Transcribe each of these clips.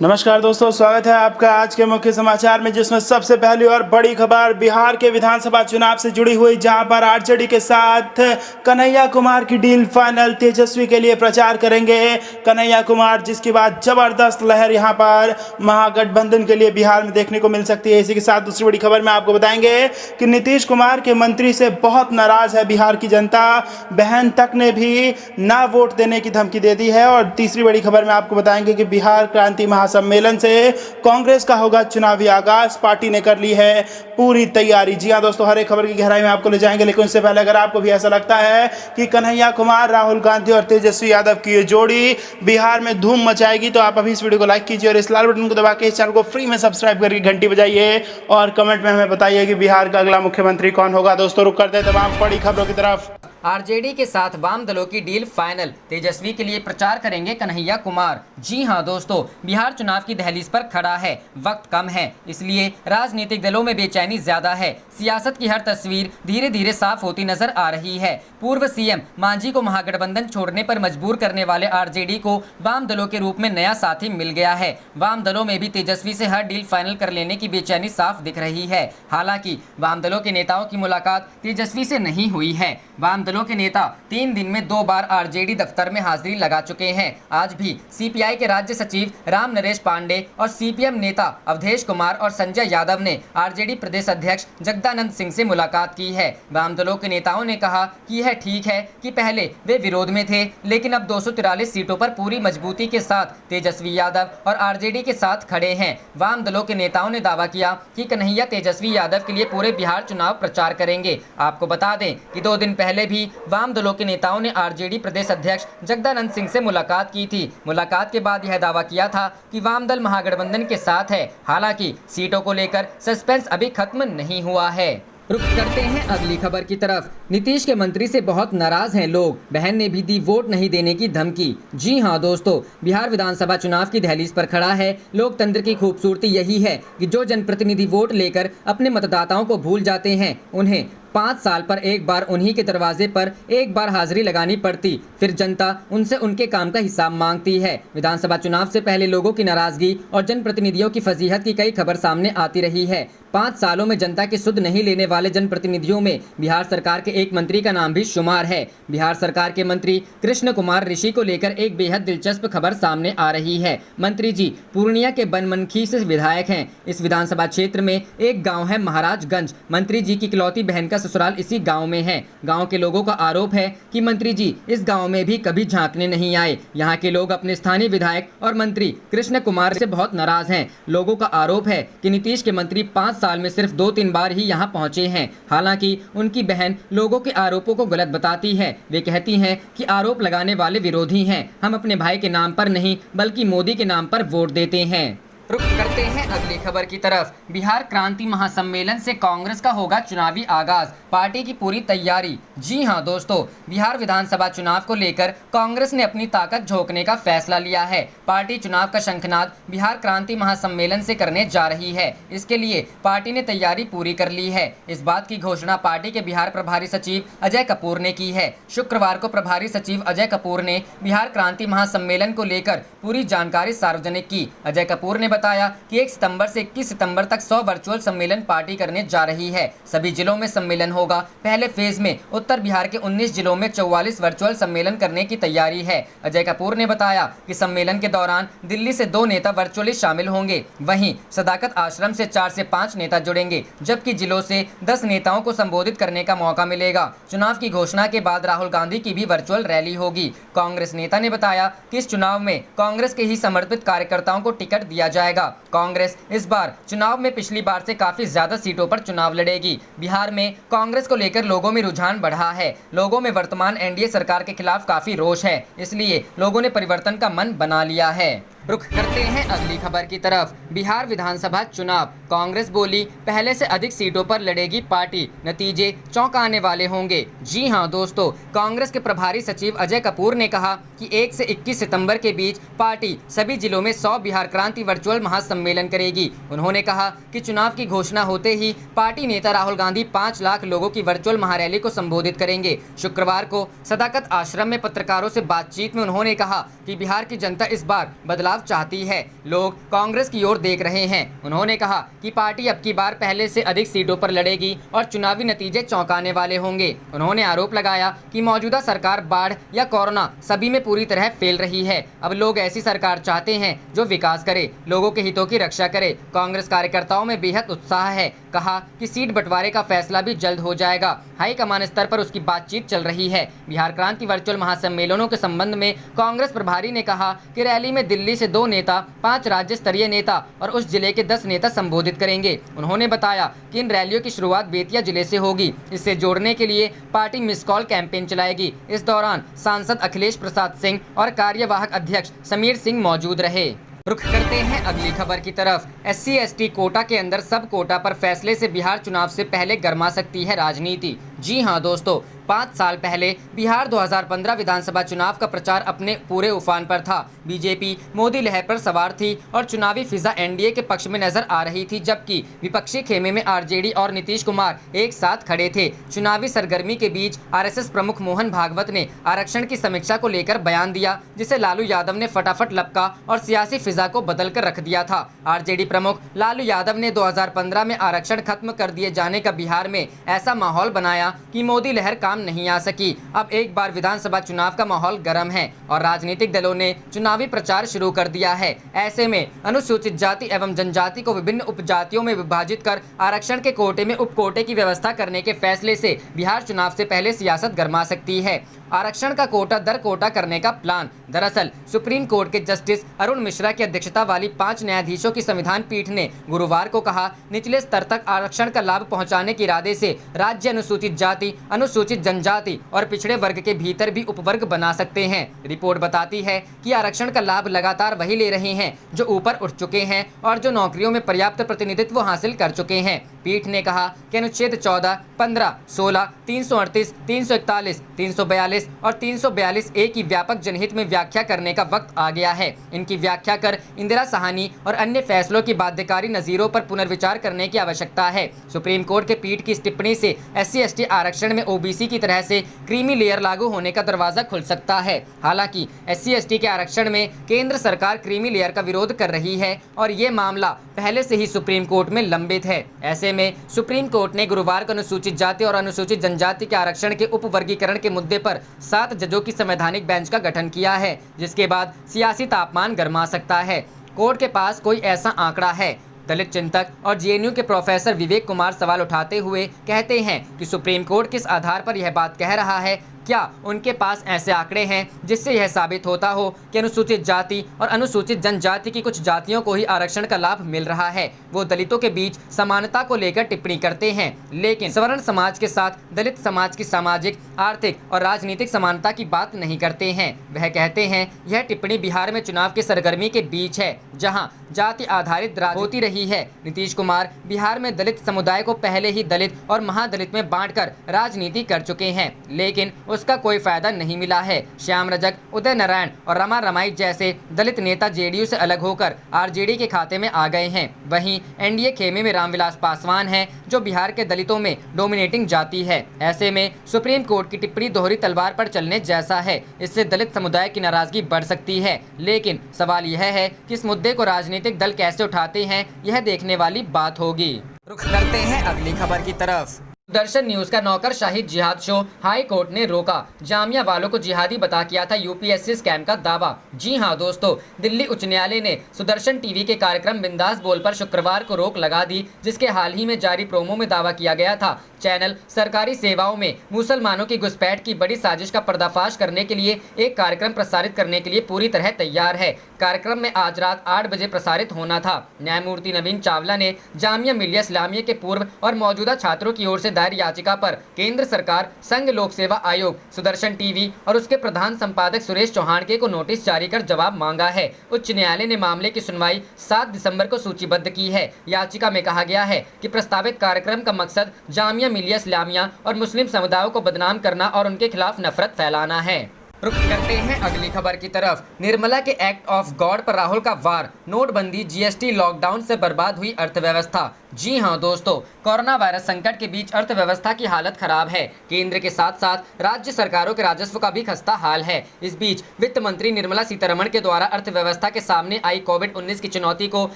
नमस्कार दोस्तों, स्वागत है आपका आज के मुख्य समाचार में, जिसमें सबसे पहली और बड़ी खबर बिहार के विधानसभा चुनाव से जुड़ी हुई, जहां पर आरजेडी के साथ कन्हैया कुमार की डील फाइनल। तेजस्वी के लिए प्रचार करेंगे कन्हैया कुमार, जिसके बाद जबरदस्त लहर यहां पर महागठबंधन के लिए बिहार में देखने को मिल सकती है। इसी के साथ दूसरी बड़ी खबर में आपको बताएंगे कि नीतीश कुमार के मंत्री से बहुत नाराज है बिहार की जनता, बहन तक ने भी ना वोट देने की धमकी दे दी है। और तीसरी बड़ी खबर में आपको बताएंगे कि बिहार क्रांति सम्मेलन से कांग्रेस का होगा चुनावी आगाज, पार्टी ने कर ली है पूरी तैयारी। जी हां दोस्तों, हर एक खबर की गहराई में आपको ले जाएंगे, लेकिन उससे पहले अगर आपको भी ऐसा लगता है कि कन्हैया कुमार, राहुल गांधी और तेजस्वी यादव की ये जोड़ी बिहार में धूम मचाएगी, तो आप अभी इस वीडियो को लाइक कीजिए और इस लाल बटन को दबा के इस चैनल को फ्री में सब्सक्राइब करके घंटी बजाइए और कमेंट में हमें बताइए कि बिहार का अगला मुख्यमंत्री कौन होगा। दोस्तों रुक करते हैं तमाम बड़ी खबरों की तरफ। आरजेडी के साथ वाम दलों की डील फाइनल, तेजस्वी के लिए प्रचार करेंगे कन्हैया कुमार। जी हां दोस्तों, बिहार चुनाव की दहलीज पर खड़ा है, वक्त कम है, इसलिए राजनीतिक दलों में बेचैनी ज्यादा है। सियासत की हर तस्वीर धीरे धीरे साफ होती नजर आ रही है। पूर्व सीएम मांझी को महागठबंधन छोड़ने पर मजबूर करने वाले आरजेडी को वाम दलों के रूप में नया साथी मिल गया है। वाम दलों में भी तेजस्वी से हर डील फाइनल कर लेने की बेचैनी साफ दिख रही है। हालांकि वाम दलों के नेताओं की मुलाकात तेजस्वी से नहीं हुई है। वाम दलों के नेता 3 दिन में 2 बार आरजेडी दफ्तर में हाजिरी लगा चुके हैं। आज भी सीपीआई के राज्य सचिव राम नरेश पांडे और सीपीएम नेता अवधेश कुमार और संजय यादव ने आरजेडी प्रदेश अध्यक्ष जगदानंद सिंह से मुलाकात की है। वाम दलों के नेताओं ने कहा कि यह ठीक है कि पहले वे विरोध में थे, लेकिन अब 243 सीटों पर पूरी मजबूती के साथ तेजस्वी यादव और आरजेडी के साथ खड़े हैं। वाम दलों के नेताओं ने दावा किया कि कन्हैया तेजस्वी यादव के लिए पूरे बिहार चुनाव प्रचार करेंगे। आपको बता दें कि 2 दिन पहले भी वाम दलों के नेताओं ने आरजेडी प्रदेश अध्यक्ष जगदानंद सिंह से मुलाकात की थी। मुलाकात के बाद यह दावा किया था कि वाम दल महागठबंधन के साथ है। हालांकि सीटों को लेकर सस्पेंस अभी खत्म नहीं हुआ है। रुक करते हैं अगली खबर की तरफ। नीतीश के मंत्री से बहुत नाराज हैं लोग, बहन ने भी दी वोट नहीं देने की धमकी। जी हां दोस्तों, बिहार विधानसभा चुनाव की दहलीज पर खड़ा है। लोकतंत्र की खूबसूरती यही है कि जो जनप्रतिनिधि वोट लेकर अपने मतदाताओं को भूल जाते हैं, उन्हें 5 साल पर एक बार उन्हीं के दरवाजे पर एक बार हाजिरी लगानी पड़ती, फिर जनता उनसे उनके काम का हिसाब मांगती है। विधानसभा चुनाव से पहले लोगों की नाराजगी और जनप्रतिनिधियों की फजीहत की कई खबर सामने आती रही है। 5 सालों में जनता की सुध नहीं लेने वाले जनप्रतिनिधियों में बिहार सरकार के एक मंत्री का नाम भी शुमार है। बिहार सरकार के मंत्री कृष्ण कुमार ऋषि को लेकर एक बेहद दिलचस्प खबर सामने आ रही है। मंत्री जी पूर्णिया के बनमनखी से विधायक हैं। इस विधानसभा क्षेत्र में एक गाँव है महाराजगंज। मंत्री जी की इकलौती बहन का ससुराल इसी गांव में है। गांव के लोगों का आरोप है कि मंत्री जी इस गांव में भी कभी झांकने नहीं आए। यहां के लोग अपने स्थानीय विधायक और मंत्री कृष्ण कुमार से बहुत नाराज हैं। लोगों का आरोप है कि नीतीश के मंत्री 5 साल में सिर्फ 2-3 बार ही यहां पहुंचे हैं। हालांकि उनकी बहन लोगों के आरोपों को गलत बताती है। वे कहती हैं कि आरोप लगाने वाले विरोधी हैं, हम अपने भाई के नाम पर नहीं बल्कि मोदी के नाम पर वोट देते हैं। रुक करते हैं अगली खबर की तरफ। बिहार क्रांति महासम्मेलन से कांग्रेस का होगा चुनावी आगाज, पार्टी की पूरी तैयारी। जी हां दोस्तों, बिहार विधानसभा चुनाव को लेकर कांग्रेस ने अपनी ताकत झोंकने का फैसला लिया है। पार्टी चुनाव का शंखनाद बिहार क्रांति महासम्मेलन से करने जा रही है। इसके लिए पार्टी ने तैयारी पूरी कर ली है। इस बात की घोषणा पार्टी के बिहार प्रभारी सचिव अजय कपूर ने की है। शुक्रवार को प्रभारी सचिव अजय कपूर ने बिहार क्रांति महासम्मेलन को लेकर पूरी जानकारी सार्वजनिक की। अजय कपूर ने बताया कि 1 सितंबर से 21 सितंबर तक 100 वर्चुअल सम्मेलन पार्टी करने जा रही है। सभी जिलों में सम्मेलन होगा। पहले फेज में उत्तर बिहार के 19 जिलों में 44 वर्चुअल सम्मेलन करने की तैयारी है। अजय कपूर ने बताया कि सम्मेलन के दौरान दिल्ली से 2 नेता वर्चुअली शामिल होंगे। वहीं सदाकत आश्रम से 4 से 5 नेता जुड़ेंगे, जबकि जिलों से 10 नेताओं को संबोधित करने का मौका मिलेगा। चुनाव की घोषणा के बाद राहुल गांधी की भी वर्चुअल रैली होगी। कांग्रेस नेता ने बताया कि इस चुनाव में कांग्रेस के ही समर्पित कार्यकर्ताओं को टिकट दिया जाएगा। कांग्रेस इस बार चुनाव में पिछली बार से काफी ज्यादा सीटों पर चुनाव लड़ेगी। बिहार में कांग्रेस को लेकर लोगों में रुझान बढ़ा है। लोगों में वर्तमान एनडीए सरकार के खिलाफ काफी रोष है, इसलिए लोगों ने परिवर्तन का मन बना लिया है। रुख करते हैं अगली खबर की तरफ। बिहार विधानसभा चुनाव, कांग्रेस बोली पहले से अधिक सीटों पर लड़ेगी पार्टी, नतीजे चौंकाने वाले होंगे। जी हां दोस्तों, कांग्रेस के प्रभारी सचिव अजय कपूर ने कहा कि 1 से 21 सितंबर के बीच पार्टी सभी जिलों में 100 बिहार क्रांति वर्चुअल महासम्मेलन करेगी। उन्होंने कहा कि चुनाव की घोषणा होते ही पार्टी नेता राहुल गांधी 5 लाख लोगों की वर्चुअल महारैली को संबोधित करेंगे। शुक्रवार को सदाकत आश्रम में पत्रकारों से बातचीत में उन्होंने कहा कि बिहार की जनता इस बार बदलाव बदलाव चाहती है। लोग कांग्रेस की ओर देख रहे हैं। उन्होंने कहा कि पार्टी अब की बार पहले से अधिक सीटों पर लड़ेगी और चुनावी नतीजे चौंकाने वाले होंगे। उन्होंने आरोप लगाया कि मौजूदा सरकार बाढ़ या कोरोना सभी में पूरी तरह फेल रही है। अब लोग ऐसी सरकार चाहते हैं जो विकास करे, लोगों के हितों की रक्षा करे। कांग्रेस कार्यकर्ताओं में बेहद उत्साह है। कहा कि सीट बंटवारे का फैसला भी जल्द हो जाएगा। हाईकमान स्तर पर उसकी बातचीत चल रही है। बिहार क्रांति वर्चुअल महासम्मेलनों के संबंध में कांग्रेस प्रभारी ने कहा कि रैली में दिल्ली से 2 नेता, 5 राज्य स्तरीय नेता और उस जिले के 10 नेता संबोधित करेंगे। उन्होंने बताया कि इन रैलियों की शुरुआत बेतिया जिले से होगी। इससे जोड़ने के लिए पार्टी मिस कॉल कैंपेन चलाएगी। इस दौरान सांसद अखिलेश प्रसाद सिंह और कार्यवाहक अध्यक्ष समीर सिंह मौजूद रहे। रुख करते हैं अगली खबर की तरफ। SC/ST कोटा के अंदर सब कोटा पर फैसले से बिहार चुनाव से पहले गर्मा सकती है राजनीति। जी हां दोस्तों, 5 साल पहले बिहार 2015 विधानसभा चुनाव का प्रचार अपने पूरे उफान पर था। बीजेपी मोदी लहर पर सवार थी और चुनावी फिजा NDA के पक्ष में नजर आ रही थी, जबकि विपक्षी खेमे में RJD और नीतीश कुमार एक साथ खड़े थे। चुनावी सरगर्मी के बीच RSS प्रमुख मोहन भागवत ने आरक्षण की समीक्षा को लेकर बयान दिया, जिसे लालू यादव ने फटाफट लपका और सियासी फिजा को बदल कर रख दिया था। RJD प्रमुख लालू यादव ने 2015 में आरक्षण खत्म कर दिए जाने का बिहार में ऐसा माहौल बनाया कि मोदी लहर काम नहीं आ सकी। अब एक बार विधानसभा चुनाव का माहौल गर्म है और राजनीतिक दलों ने चुनावी प्रचार शुरू कर दिया है। ऐसे में अनुसूचित जाति एवं जनजाति को विभिन्न उपजातियों में विभाजित कर आरक्षण के कोटे में उपकोटे की व्यवस्था करने के फैसले से बिहार चुनाव से पहले सियासत गर्मा सकती है। आरक्षण का कोटा दर कोटा करने का प्लान दरअसल सुप्रीम कोर्ट के जस्टिस अरुण मिश्रा की अध्यक्षता वाली 5 न्यायाधीशों की संविधान पीठ ने गुरुवार को कहा, निचले स्तर तक आरक्षण का लाभ पहुंचाने के इरादे से राज्य अनुसूचित जाति, अनुसूचित जनजाति और पिछड़े वर्ग के भीतर भी उपवर्ग बना सकते हैं। रिपोर्ट बताती है कि आरक्षण का लाभ लगातार वही ले रहे हैं जो ऊपर उठ चुके हैं और जो नौकरियों में पर्याप्त प्रतिनिधित्व हासिल कर चुके हैं। पीठ ने कहा कि अनुच्छेद 14, 15, 16, 338, 341, 342 और 342A की व्यापक जनहित में व्याख्या करने का वक्त आ गया है। इनकी व्याख्या कर इंदिरा साहनी और अन्य फैसलों की बाध्यकारी नज़ीरों पर पुनर्विचार करने की आवश्यकता है। सुप्रीम कोर्ट के पीठ की इस टिप्पणी से SC/ST आरक्षण में OBC की तरह से क्रीमी लेयर लागू होने का दरवाजा खुल सकता है। हालांकि SC/ST के आरक्षण में केंद्र सरकार क्रीमी लेयर का विरोध कर रही है और ये मामला पहले से ही सुप्रीम कोर्ट में लंबित है। ऐसे में सुप्रीम कोर्ट ने गुरुवार को अनुसूचित जाति और अनुसूचित जनजाति के आरक्षण के उपवर्गीकरण के मुद्दे पर 7 जजों की संवैधानिक बेंच का गठन किया है, जिसके बाद सियासी तापमान गर्मा सकता है। कोर्ट के पास कोई ऐसा आंकड़ा है? दलित चिंतक और JNU के प्रोफेसर विवेक कुमार सवाल उठाते हुए कहते हैं कि सुप्रीम कोर्ट किस आधार पर यह बात कह रहा है। क्या उनके पास ऐसे आंकड़े हैं जिससे यह साबित होता हो कि अनुसूचित जाति और अनुसूचित जनजाति की कुछ जातियों को ही आरक्षण का लाभ मिल रहा है? वो दलितों के बीच समानता को लेकर टिप्पणी करते हैं, लेकिन सवर्ण समाज के साथ दलित समाज की सामाजिक, आर्थिक और राजनीतिक समानता की बात नहीं करते हैं। वह कहते हैं यह टिप्पणी बिहार में चुनाव की सरगर्मी के बीच है, जहाँ जाति आधारित राजनीति होती रही है। नीतीश कुमार बिहार में दलित समुदाय को पहले ही दलित और महादलित में बांटकर राजनीति कर चुके हैं, लेकिन उसका कोई फायदा नहीं मिला है। श्याम रजक, उदय नारायण और रमा रमाई जैसे दलित नेता JDU से अलग होकर RJD के खाते में आ गए हैं। वहीं NDA खेमे में रामविलास पासवान हैं, जो बिहार के दलितों में डोमिनेटिंग जाति है। ऐसे में सुप्रीम कोर्ट की टिप्पणी दोहरी तलवार पर चलने जैसा है। इससे दलित समुदाय की नाराजगी बढ़ सकती है, लेकिन सवाल यह है कि इस मुद्दे को राजनीतिक दल कैसे उठाते हैं, यह देखने वाली बात होगी। रुख करते हैं अगली खबर की तरफ। सुदर्शन न्यूज का नौकरशाही जिहाद शो हाई कोर्ट ने रोका। जामिया वालों को जिहादी बता किया था UPSC स्कैम का दावा। जी हां दोस्तों, दिल्ली उच्च न्यायालय ने सुदर्शन टीवी के कार्यक्रम बिंदास बोल पर शुक्रवार को रोक लगा दी, जिसके हाल ही में जारी प्रोमो में दावा किया गया था चैनल सरकारी सेवाओं में मुसलमानों की घुसपैठ की बड़ी साजिश का पर्दाफाश करने के लिए एक कार्यक्रम प्रसारित करने के लिए पूरी तरह तैयार है। कार्यक्रम में आज रात 8 बजे प्रसारित होना था। न्यायमूर्ति नवीन चावला ने जामिया मिलिया इस्लामिया के पूर्व और मौजूदा छात्रों की ओर से दायर याचिका पर केंद्र सरकार, संघ लोक सेवा आयोग, सुदर्शन टीवी और उसके प्रधान संपादक सुरेश चौहानके को नोटिस जारी कर जवाब मांगा है। उच्च न्यायालय ने मामले की सुनवाई 7 दिसंबर को सूचीबद्ध की है। याचिका में कहा गया है कि प्रस्तावित कार्यक्रम का मकसद जामिया मिलिया इस्लामिया और मुस्लिम समुदायों को बदनाम करना और उनके खिलाफ नफरत फैलाना है। रुक करते हैं अगली खबर की तरफ। निर्मला के एक्ट ऑफ गॉड पर राहुल का वार। नोटबंदी, GST, लॉकडाउन से बर्बाद हुई अर्थव्यवस्था। जी हां दोस्तों, कोरोना वायरस संकट के बीच अर्थव्यवस्था की हालत खराब है। केंद्र के साथ साथ राज्य सरकारों के राजस्व का भी खस्ता हाल है। इस बीच वित्त मंत्री निर्मला सीतारमण के द्वारा अर्थव्यवस्था के सामने आई कोविड-19 की चुनौती को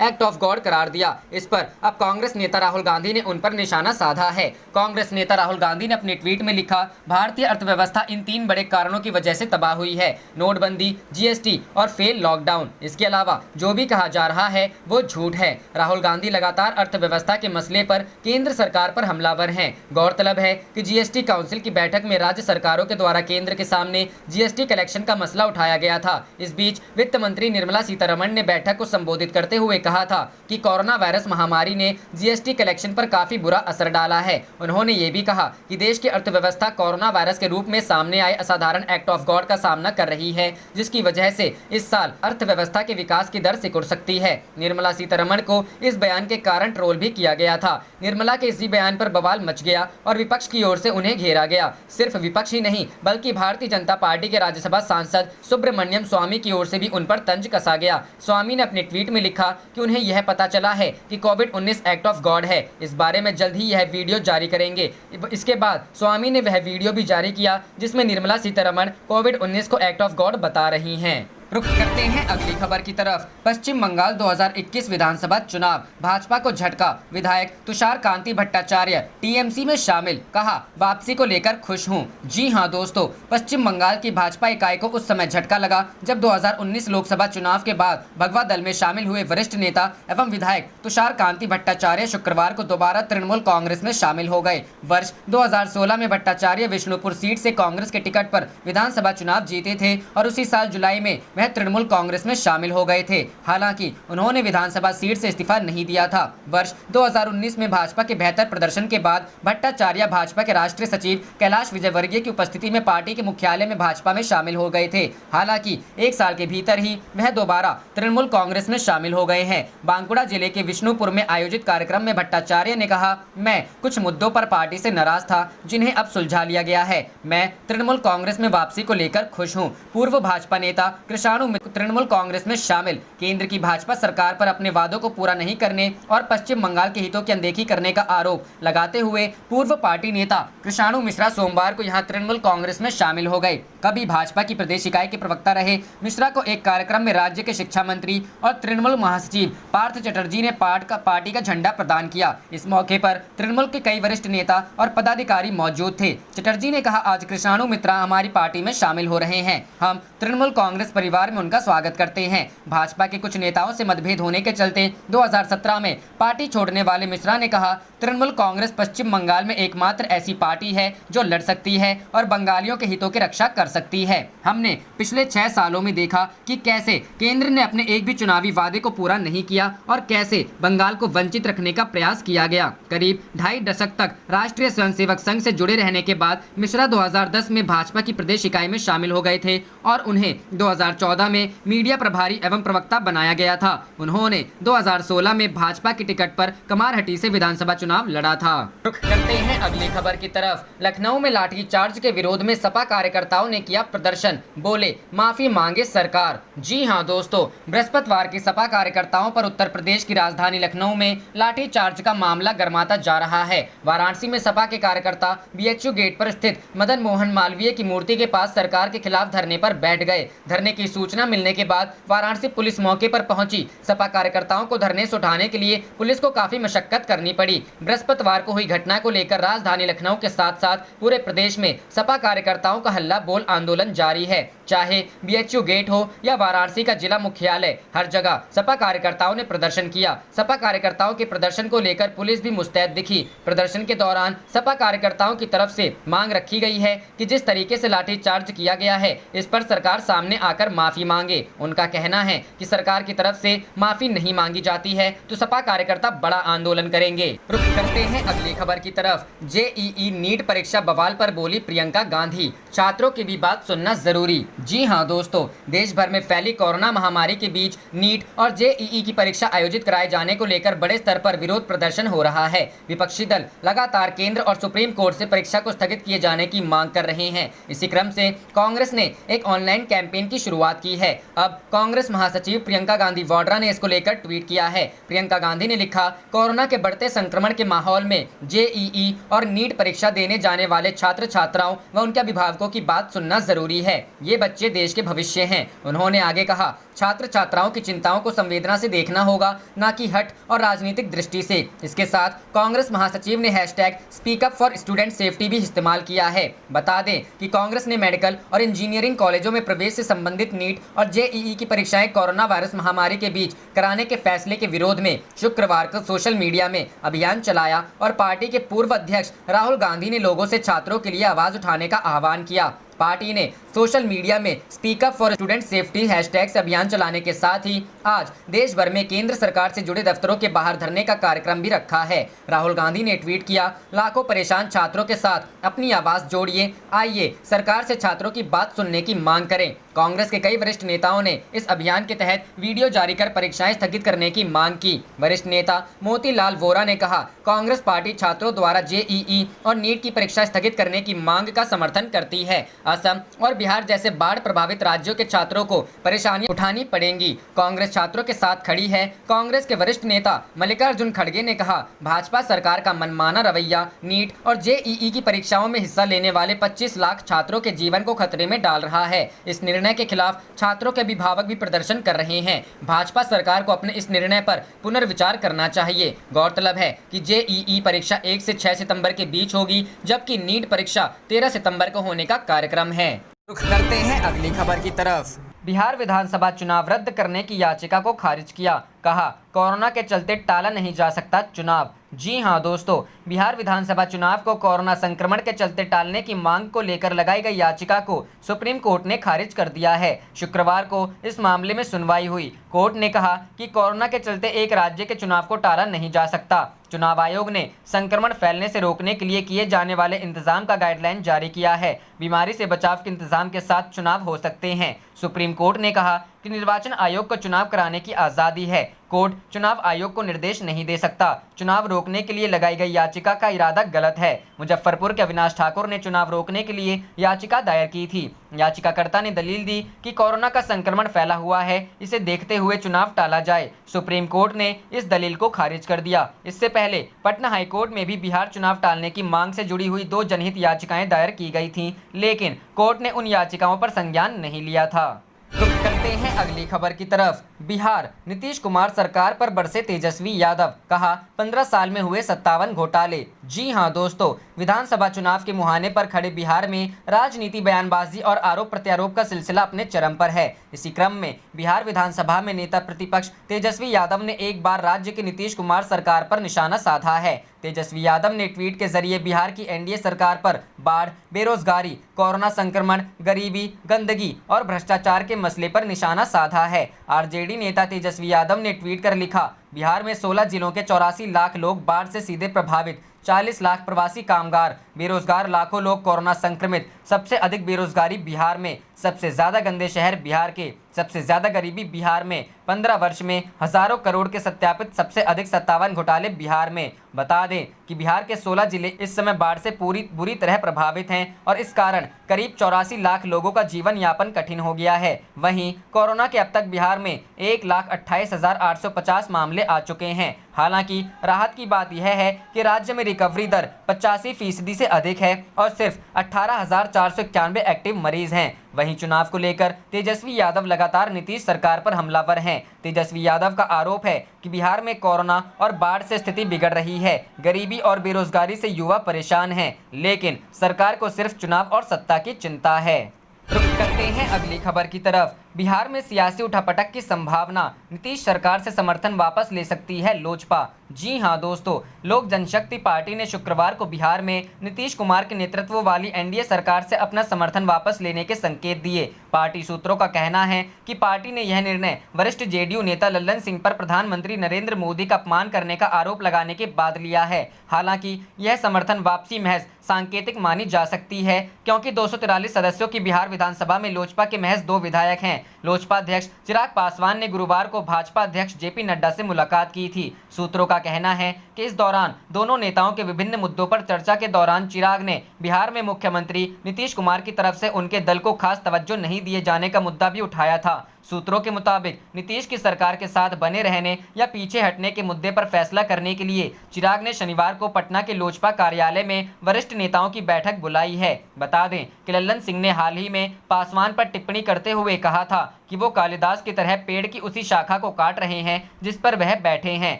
एक्ट ऑफ गॉड करार दिया। इस पर अब कांग्रेस नेता राहुल गांधी ने उन पर निशाना साधा है। कांग्रेस नेता राहुल गांधी ने अपने ट्वीट में लिखा, भारतीय अर्थव्यवस्था इन 3 बड़े कारणों की वजह से तबाह हुई है: नोटबंदी, जीएसटी और फेल लॉकडाउन। इसके अलावा जो भी कहा जा रहा है वो झूठ है। राहुल गांधी लगातार अर्थव्यवस्था के मसले पर केंद्र सरकार पर हमलावर हैं। गौरतलब है कि जीएसटी काउंसिल की बैठक में राज्य सरकारों के द्वारा केंद्र के सामने जीएसटी कलेक्शन का मसला उठाया गया था। इस बीच वित्त मंत्री निर्मला सीतारमण ने बैठक को संबोधित करते हुए कहा था कि कोरोना वायरस महामारी ने जीएसटी कलेक्शन पर काफी बुरा असर डाला है। उन्होंने ये भी कहा कि देश की अर्थव्यवस्था कोरोना वायरस के रूप में सामने आए असाधारण एक्ट ऑफ गॉड का सामना कर रही है, जिसकी वजह से इस साल अर्थव्यवस्था के विकास की दर सिकुड़ सकती है। निर्मला सीतारमण को इस बयान के कारण ट्रोल भी किया गया था। निर्मला के इसी बयान पर बवाल मच गया और विपक्ष की ओर से उन्हें घेरा गया। सिर्फ विपक्ष ही नहीं बल्कि भारतीय जनता पार्टी के राज्यसभा सांसद सुब्रमण्यम स्वामी की ओर से भी उन पर तंज कसा गया। स्वामी ने अपने ट्वीट में लिखा कि उन्हें यह पता चला है कि कोविड-19 एक्ट ऑफ गॉड है। इस बारे में जल्द ही यह वीडियो जारी करेंगे। इसके बाद स्वामी ने वह वीडियो भी जारी किया जिसमें निर्मला सीतारमण कोविड-19 को एक्ट ऑफ गॉड बता रही हैं। रुक करते हैं अगली खबर की तरफ। पश्चिम बंगाल 2021 विधानसभा चुनाव, भाजपा को झटका। विधायक तुषार कांति भट्टाचार्य टीएमसी में शामिल, कहा वापसी को लेकर खुश हूं। जी हां दोस्तों, पश्चिम बंगाल की भाजपा इकाई को उस समय झटका लगा जब 2019 लोकसभा चुनाव के बाद भगवा दल में शामिल हुए वरिष्ठ नेता एवं विधायक तुषार कांति भट्टाचार्य शुक्रवार को दोबारा तृणमूल कांग्रेस में शामिल हो गए। वर्ष 2016 में भट्टाचार्य विष्णुपुर सीट से कांग्रेस के टिकट पर विधानसभा चुनाव जीते थे और उसी साल जुलाई में वह तृणमूल कांग्रेस में शामिल हो गए थे। हालांकि उन्होंने विधानसभा सीट से इस्तीफा नहीं दिया था। वर्ष 2019 में भाजपा के बेहतर प्रदर्शन के बाद भट्टाचार्य भाजपा के राष्ट्रीय सचिव कैलाश विजयवर्गीय की उपस्थिति में पार्टी के मुख्यालय में भाजपा में शामिल हो गए थे। हालांकि 1 साल के भीतर ही वह दोबारा तृणमूल कांग्रेस में शामिल हो गए हैं। बांकुड़ा जिले के विष्णुपुर में आयोजित कार्यक्रम में भट्टाचार्य ने कहा, मैं कुछ मुद्दों पर पार्टी से नाराज था जिन्हें अब सुलझा लिया गया है। मैं तृणमूल कांग्रेस में वापसी को लेकर खुश हूँ। पूर्व भाजपा नेता कृष्णाणु मित्र तृणमूल कांग्रेस में शामिल। केंद्र की भाजपा सरकार पर अपने वादों को पूरा नहीं करने और पश्चिम बंगाल के हितों की अनदेखी करने का आरोप लगाते हुए पूर्व पार्टी नेता कृष्णाणु मिश्रा सोमवार को यहां तृणमूल कांग्रेस में शामिल हो गए। कभी भाजपा की प्रदेश इकाई के प्रवक्ता रहे मिश्रा को एक कार्यक्रम में राज्य के शिक्षा मंत्री और तृणमूल महासचिव पार्थ चटर्जी ने पार्टी का झंडा प्रदान किया। इस मौके पर तृणमूल के कई वरिष्ठ नेता और पदाधिकारी मौजूद थे। चटर्जी ने कहा, आज कृष्णाणु मिश्रा हमारी पार्टी में शामिल हो रहे हैं। हम तृणमूल कांग्रेस परिवार में उनका स्वागत करते हैं। भाजपा के कुछ नेताओं से मतभेद होने के चलते 2017 में पार्टी छोड़ने वाले मिश्रा ने कहा, तृणमूल कांग्रेस पश्चिम बंगाल में एकमात्र ऐसी पार्टी है जो लड़ सकती है और बंगालियों के हितों की रक्षा कर सकती है। हमने पिछले 6 सालों में देखा कि कैसे केंद्र ने अपने एक भी चुनावी वादे को पूरा नहीं किया और कैसे बंगाल को वंचित रखने का प्रयास किया गया। करीब 2.5 दशक तक राष्ट्रीय स्वयंसेवक संघ से जुड़े रहने के बाद मिश्रा 2010 में भाजपा की प्रदेश इकाई में शामिल हो गए थे और उन्हें 2014 में मीडिया प्रभारी एवं प्रवक्ता बनाया गया था। उन्होंने 2016 में भाजपा की टिकट पर कमारहटी से विधानसभा चुनाव लड़ा था। रुख करते हैं अगली खबर की तरफ। लखनऊ में लाठीचार्ज के विरोध में सपा कार्यकर्ताओं ने किया प्रदर्शन, बोले माफी मांगे सरकार। जी हां दोस्तों, बृहस्पतिवार की सपा कार्यकर्ताओं पर उत्तर प्रदेश की राजधानी लखनऊ में लाठीचार्ज का मामला गर्माता जा रहा है। वाराणसी में सपा के कार्यकर्ता बीएचयू गेट पर स्थित मदन मोहन मालवीय की मूर्ति के पास सरकार के खिलाफ धरने पर बैठ गए। धरने की सूचना मिलने के बाद वाराणसी पुलिस मौके पर पहुंची। सपा कार्यकर्ताओं को धरने से उठाने के लिए पुलिस को काफी मशक्कत करनी पड़ी। बृहस्पतिवार को हुई घटना को लेकर राजधानी लखनऊ के साथ साथ पूरे प्रदेश में सपा कार्यकर्ताओं का हल्ला बोल आंदोलन जारी है। चाहे बीएचयू गेट हो या वाराणसी का जिला मुख्यालय, हर जगह सपा कार्यकर्ताओं ने प्रदर्शन किया। सपा कार्यकर्ताओं के प्रदर्शन को लेकर पुलिस भी मुस्तैद दिखी। प्रदर्शन के दौरान सपा कार्यकर्ताओं की तरफ से मांग रखी गई है कि जिस तरीके से लाठीचार्ज किया गया है इस पर सरकार सामने आकर माफी मांगे। उनका कहना है कि सरकार की तरफ से माफी नहीं मांगी जाती है तो सपा कार्यकर्ता बड़ा आंदोलन करेंगे। रुख करते हैं अगली खबर की तरफ। जेईई नीट परीक्षा बवाल पर बोली प्रियंका गांधी, छात्रों की भी बात सुनना जरूरी। जी हां दोस्तों, देश भर में फैली कोरोना महामारी के बीच नीट और जेईई की परीक्षा आयोजित कराए जाने को लेकर बड़े स्तर पर विरोध प्रदर्शन हो रहा है। विपक्षी दल लगातार केंद्र और सुप्रीम कोर्ट से परीक्षा को स्थगित किए जाने की मांग कर रहे हैं। इसी क्रम से कांग्रेस ने एक ऑनलाइन कैंपेन की शुरुआत शुरुआत की है। अब कांग्रेस महासचिव प्रियंका गांधी वाड्रा ने इसको लेकर ट्वीट किया है। प्रियंका गांधी ने लिखा, कोरोना के बढ़ते संक्रमण के माहौल में जेईई और नीट परीक्षा देने जाने वाले छात्र छात्राओं व उनके अभिभावकों की बात सुनना जरूरी है। ये बच्चे देश के भविष्य हैं। उन्होंने आगे कहा, छात्र छात्राओं की चिंताओं को संवेदना से देखना होगा, न कि हट और राजनीतिक दृष्टि से। इसके साथ कांग्रेस महासचिव ने hashtag speak up for student safety भी इस्तेमाल किया है। बता दें कि कांग्रेस ने मेडिकल और इंजीनियरिंग कॉलेजों में प्रवेश से संबंधित नीट और जेईई की परीक्षाएं कोरोना वायरस महामारी के बीच कराने के फैसले के विरोध में शुक्रवार को सोशल मीडिया में अभियान चलाया और पार्टी के पूर्व अध्यक्ष राहुल गांधी ने लोगों से छात्रों के लिए आवाज उठाने का आह्वान किया। पार्टी ने सोशल मीडिया में speak up for student safety hashtag से अभियान चलाने के साथ ही आज देश भर में केंद्र सरकार से जुड़े दफ्तरों के बाहर धरने का कार्यक्रम भी रखा है। राहुल गांधी ने ट्वीट किया, लाखों परेशान छात्रों के साथ अपनी आवाज जोड़िए, आइए सरकार से छात्रों की बात सुनने की मांग करें। कांग्रेस के कई वरिष्ठ नेताओं ने इस अभियान के तहत वीडियो जारी कर परीक्षाएं स्थगित करने की मांग की। वरिष्ठ नेता मोतीलाल वोरा ने कहा, कांग्रेस पार्टी छात्रों द्वारा जेईई और नीट की परीक्षा स्थगित करने की मांग का समर्थन करती है। असम और बिहार जैसे बाढ़ प्रभावित राज्यों के छात्रों को परेशानियां उठानी पड़ेंगी। कांग्रेस छात्रों के साथ खड़ी है। कांग्रेस के वरिष्ठ नेता मल्लिकार्जुन खड़गे ने कहा, भाजपा सरकार का मनमाना रवैया नीट और जेईई की परीक्षाओं में हिस्सा लेने वाले 25 लाख छात्रों के जीवन को खतरे में डाल रहा है। इस निर्णय के खिलाफ छात्रों के अभिभावक भी प्रदर्शन कर रहे हैं। भाजपा सरकार को अपने इस निर्णय पर पुनर्विचार करना चाहिए। गौरतलब है कि जेईई परीक्षा 1 से 6 सितंबर के बीच होगी, जबकि नीट परीक्षा 13 सितंबर को होने का कार्यक्रम है। रुख करते हैं अगली खबर की तरफ। बिहार विधानसभा चुनाव रद्द करने की याचिका को खारिज किया। कहा, कोरोना के चलते टाला नहीं जा सकता चुनाव। जी हां दोस्तों, बिहार विधानसभा चुनाव को कोरोना संक्रमण के चलते टालने की मांग को लेकर लगाई गई याचिका को सुप्रीम कोर्ट ने खारिज कर दिया है। शुक्रवार को इस मामले में सुनवाई हुई। कोर्ट ने कहा कि कोरोना के चलते एक राज्य के चुनाव को टाला नहीं जा सकता। चुनाव आयोग ने संक्रमण फैलने से रोकने के लिए किए जाने वाले इंतजाम का गाइडलाइन जारी किया है। बीमारी से बचाव के इंतजाम के साथ चुनाव हो सकते हैं। सुप्रीम कोर्ट ने कहा कि निर्वाचन आयोग को चुनाव कराने की आज़ादी है। कोर्ट चुनाव आयोग को निर्देश नहीं दे सकता। चुनाव रोकने के लिए लगाई गई याचिका का इरादा गलत है। मुजफ्फरपुर के अविनाश ठाकुर ने चुनाव रोकने के लिए याचिका दायर की थी। याचिकाकर्ता ने दलील दी कि कोरोना का संक्रमण फैला हुआ है, इसे देखते हुए चुनाव टाला जाए। सुप्रीम कोर्ट ने इस दलील को खारिज कर दिया। इससे पहले पटना हाईकोर्ट में भी बिहार चुनाव टालने की मांग से जुड़ी हुई 2 जनहित याचिकाएं दायर की गई थीं, लेकिन कोर्ट ने उन याचिकाओं पर संज्ञान नहीं लिया था। रुख करते हैं अगली खबर की तरफ। बिहार नीतीश कुमार सरकार पर बरसे तेजस्वी यादव। कहा, 15 साल में हुए 57 घोटाले। जी हां दोस्तों, विधानसभा चुनाव के मुहाने पर खड़े बिहार में राजनीति, बयानबाजी और आरोप प्रत्यारोप का सिलसिला अपने चरम पर है। इसी क्रम में बिहार विधानसभा में नेता प्रतिपक्ष तेजस्वी यादव ने एक बार राज्य के नीतीश कुमार सरकार पर निशाना साधा है। तेजस्वी यादव ने ट्वीट के जरिए बिहार की एनडीए सरकार पर बाढ़, बेरोजगारी, कोरोना संक्रमण, गरीबी, गंदगी और भ्रष्टाचार के मसले पर निशाना साधा है। आरजेडी नेता तेजस्वी यादव ने ट्वीट कर लिखा, बिहार में 16 जिलों के 84 लाख लोग बाढ़ से सीधे प्रभावित, 40 लाख प्रवासी कामगार, बेरोजगार लाखों लोग कोरोना संक्रमित। सबसे अधिक बेरोजगारी बिहार में, सबसे ज़्यादा गंदे शहर बिहार के, सबसे ज़्यादा गरीबी बिहार में, 15 वर्ष में हज़ारों करोड़ के सत्यापित सबसे अधिक 57 घोटाले बिहार में। बता दें कि बिहार के 16 जिले इस समय बाढ़ से बुरी तरह प्रभावित हैं और इस कारण करीब 84 लाख लोगों का जीवन यापन कठिन हो गया है। वहीं कोरोना के अब तक बिहार में 1,28,850 मामले आ चुके हैं। हालांकि राहत की बात यह है कि राज्य में रिकवरी दर 85% से अधिक है और सिर्फ 18,491 एक्टिव मरीज हैं। वहीं चुनाव को लेकर तेजस्वी यादव लगातार नीतीश सरकार पर हमलावर हैं। तेजस्वी यादव का आरोप है कि बिहार में कोरोना और बाढ़ से स्थिति बिगड़ रही है, गरीबी और बेरोजगारी से युवा परेशान हैं, लेकिन सरकार को सिर्फ चुनाव और सत्ता की चिंता है। रुख करते हैं अगली खबर की तरफ। बिहार में सियासी उठापटक की संभावना, नीतीश सरकार से समर्थन वापस ले सकती है लोजपा। जी हां दोस्तों, लोक जनशक्ति पार्टी ने शुक्रवार को बिहार में नीतीश कुमार के नेतृत्व वाली एनडीए सरकार से अपना समर्थन वापस लेने के संकेत दिए। पार्टी सूत्रों का कहना है कि पार्टी ने यह निर्णय वरिष्ठ जेडीयू नेता लल्लन सिंह पर प्रधानमंत्री नरेंद्र मोदी का अपमान करने का आरोप लगाने के बाद लिया है। हालांकि यह समर्थन वापसी महज सांकेतिक मानी जा सकती है, क्योंकि 243 सदस्यों की बिहार विधानसभा में लोजपा के महज 2 विधायक हैं। लोजपा अध्यक्ष चिराग पासवान ने गुरुवार को भाजपा अध्यक्ष जेपी नड्डा से मुलाकात की थी। सूत्रों का कहना है कि इस दौरान दोनों नेताओं के विभिन्न मुद्दों पर चर्चा के दौरान चिराग ने बिहार में मुख्यमंत्री नीतीश कुमार की तरफ से उनके दल को खास तवज्जो नहीं दिए जाने का मुद्दा भी उठाया था। सूत्रों के मुताबिक नीतीश की सरकार के साथ बने रहने या पीछे हटने के मुद्दे पर फैसला करने के लिए चिराग ने शनिवार को पटना के लोजपा कार्यालय में वरिष्ठ नेताओं की बैठक बुलाई है। बता दें कि लल्लन सिंह ने हाल ही में पासवान पर टिप्पणी करते हुए कहा था कि वो कालिदास की तरह पेड़ की उसी शाखा को काट रहे हैं जिस पर वह बैठे हैं।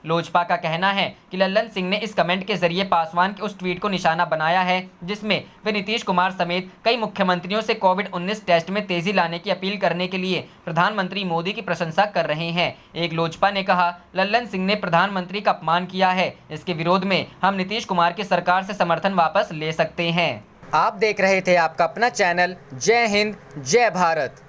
लोजपा का कहना है कि लल्लन सिंह ने इस कमेंट के जरिए पासवान के उस ट्वीट को निशाना बनाया है जिसमें वे नीतीश कुमार समेत कई मुख्यमंत्रियों से कोविड-19 टेस्ट में तेजी लाने की अपील करने के लिए प्रधानमंत्री मोदी की प्रशंसा कर रहे हैं। एक लोजपा ने कहा, लल्लन सिंह ने प्रधानमंत्री का अपमान किया है, इसके विरोध में हम नीतीश कुमार की सरकार से समर्थन वापस ले सकते हैं। आप देख रहे थे आपका अपना चैनल जय हिंद जय भारत।